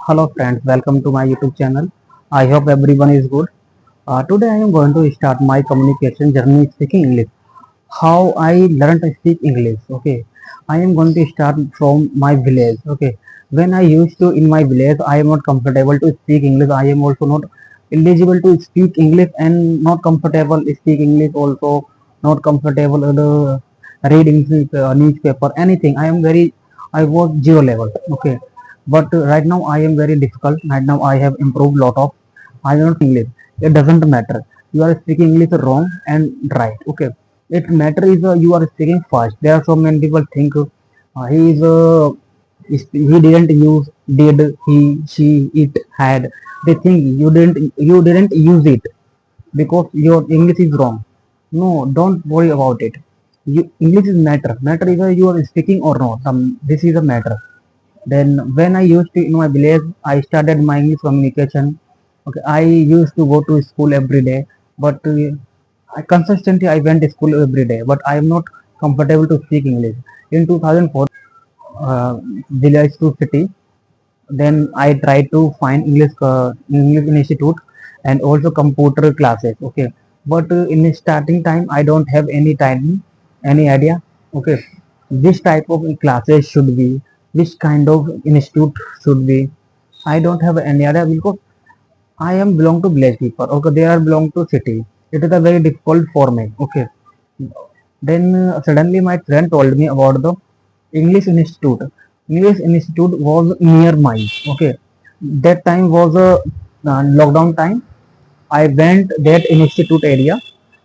Hello friends, welcome to my YouTube channel. I hope everyone is good. Today I am going to start my communication journey speaking English. How I learned to speak English. Okay, I am going to start from my village. Okay, when I used to in my village, I am not comfortable to speak English. I am also not eligible to speak English and not comfortable speak English. Also not comfortable reading newspaper anything. I was zero level. Okay, but right now I am very difficult. Right now I have improved lot of. I don't English. It doesn't matter. You are speaking English wrong and right. Okay, it matter is you are speaking fast. There are so many people think he didn't use did he she it had. They think you didn't use it because your English is wrong. No, don't worry about it. English is matter. Matter is you are speaking or not. This is a matter. Then when I used to in my village, I started my English communication. Okay, I used to go to school every day, but I consistently I went to school every day, but I am not comfortable to speak English. In 2004, uh, village to city, then I tried to find English institute and also computer classes. Okay, but in the starting time, I don't have any idea. Okay, which type of classes should be, which kind of institute should be. I don't have any idea because I am belong to village people. Okay, they are belong to city. It is a very difficult for me. Okay, then suddenly my friend told me about the English Institute. English Institute was near mine. Okay, that time was a lockdown time. I went that institute area.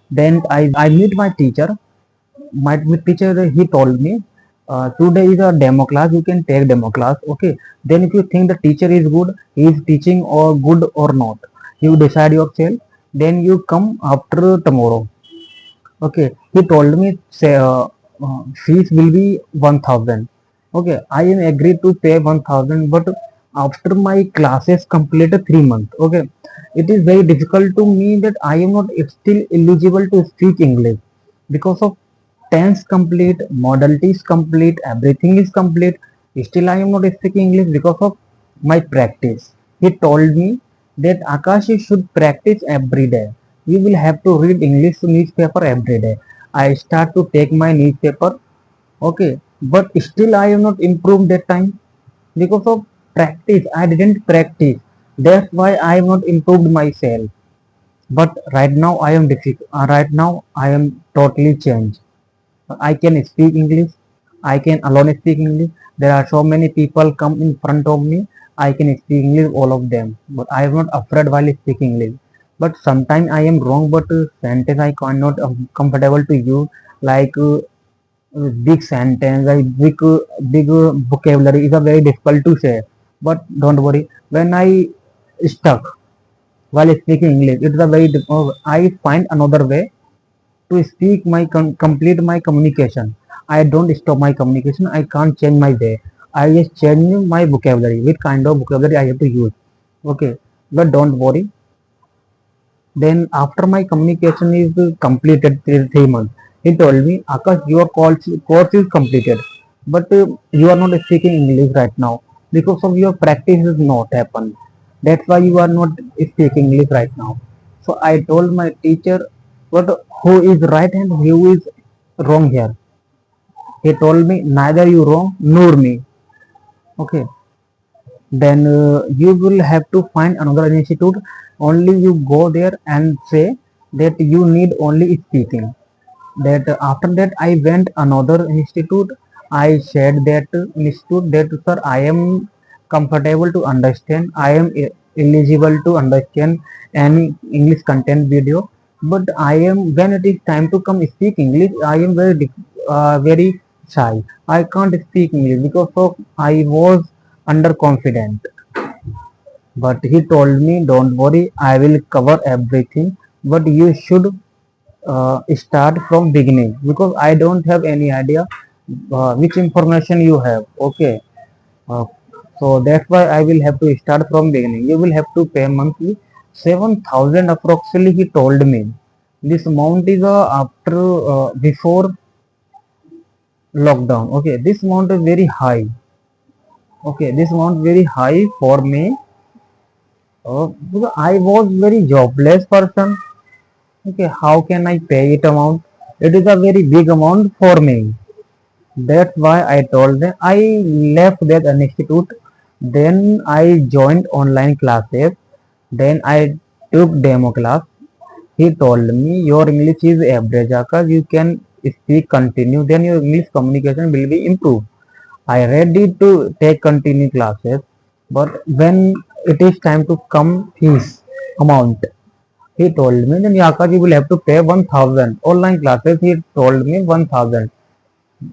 Then I meet my teacher. My teacher he told me today is a demo class. You can take demo class. Okay. Then if you think the teacher is good, he is teaching or good or not, you decide yourself. Then you come after tomorrow. Okay, he told me say fees will be 1000. Okay, I am agreed to pay 1000, but after my classes completed 3 months. Okay, it is very difficult to me that I am not still eligible to speak English because of tense complete, modalities complete, everything is complete. Still, I am not speaking English because of my practice. He told me that Akash you should practice every day. You will have to read English newspaper every day. I start to take my newspaper. Okay, but still I am not improved that time because of practice. I didn't practice. That's why I am not improved myself. But right now I am difficult. Right now I am totally changed. I can speak English. I can alone speak English. There are so many people come in front of me. I can speak English, all of them. But I am not afraid while speaking English. But sometimes I am wrong, but sentence I cannot comfortable to use like big sentence, like big vocabulary is a very difficult to say. But don't worry. When I stuck while speaking English, it is a very I find another way to speak my complete my communication. I don't stop my communication. I can't change my way. I just change my vocabulary. Which kind of vocabulary I have to use. Okay, but don't worry. Then after my communication is completed 3 months, he told me, Akash, your course is completed, but you are not speaking English right now because of your practice is not happen. That's why you are not speaking English right now. So I told my teacher, but who is right and who is wrong here? He told me, neither you wrong nor me. Okay, then you will have to find another institute. Only you go there and say that you need only speaking. That after that I went another institute. I said that institute that sir, I am comfortable to understand, I am eligible to understand any English content video, but I am when it is time to come speak English, I am very shy. I can't speak English because of I was underconfident. But he told me, don't worry, I will cover everything, but you should start from beginning because I don't have any idea which information you have. Okay, uh, so that's why I will have to start from beginning. You will have to pay monthly 7,000 approximately. He told me this amount is after before lockdown. Okay, this amount is very high. Okay, this amount very high for me. Because I was very jobless person. Okay, how can I pay it amount? It is a very big amount for me. That's why I told them I left that institute. Then I joined online classes. Then I took demo class. He told me your English is average, Akash. You can speak continue. Then your English communication will be improved. I ready to take continue classes, but when it is time to come fees amount, he told me then Akash you will have to pay 1,000 online classes. He told me 1,000.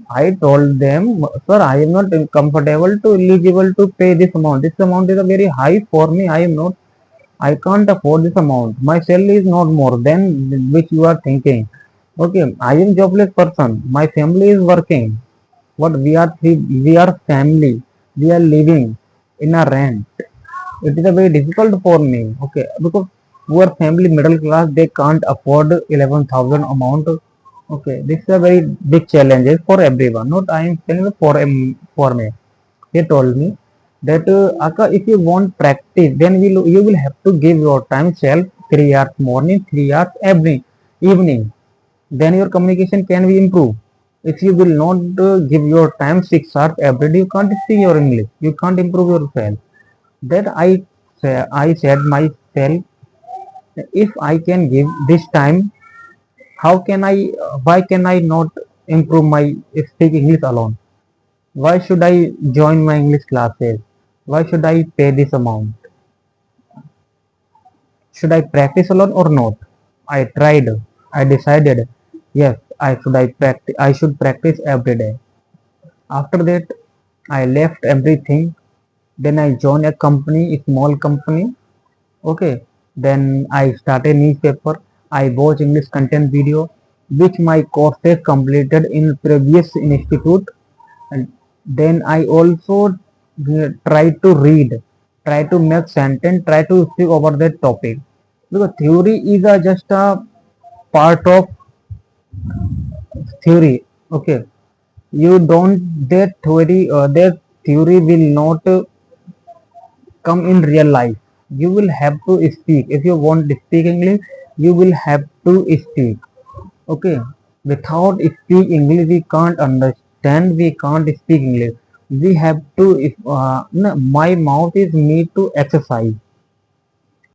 I told them, sir, I am not comfortable to eligible to pay this amount. This amount is a very high for me. I am not. I can't afford this amount. My salary is not more than which you are thinking. Okay, I am jobless person. My family is working. What we are we are family. We are living in a rent. It is a very difficult for me. Okay, because poor family middle class they can't afford 11,000 amount. Okay, this is a very big challenge for everyone. Not I am telling you for me. He told me that Aka, if you want practice, then you will have to give your time self 3 hours morning, 3 hours evening. Then your communication can be improved. If you will not give your time 6 hours every day, you can't speak your English. You can't improve yourself. That I said myself, if I can give this time, how can I? Why can I not improve my speak English alone? Why should I join my English classes? Why should I pay this amount? Should I practice alone or not? I tried. I decided. Yes, I should. I practice. I should practice every day. After that, I left everything. Then I joined a company, a small company. Okay. Then I started newspaper. I watch English content video, which my courses completed in previous institute. And then I also try to read, try to make sentence, try to speak over that topic. Because theory is just a part of theory. Okay, you don't that theory will not come in real life. You will have to speak. If you want to speak English, you will have to speak. Okay, without speak English, we can't understand. We can't speak English. We have to. If no, my mouth is need to exercise.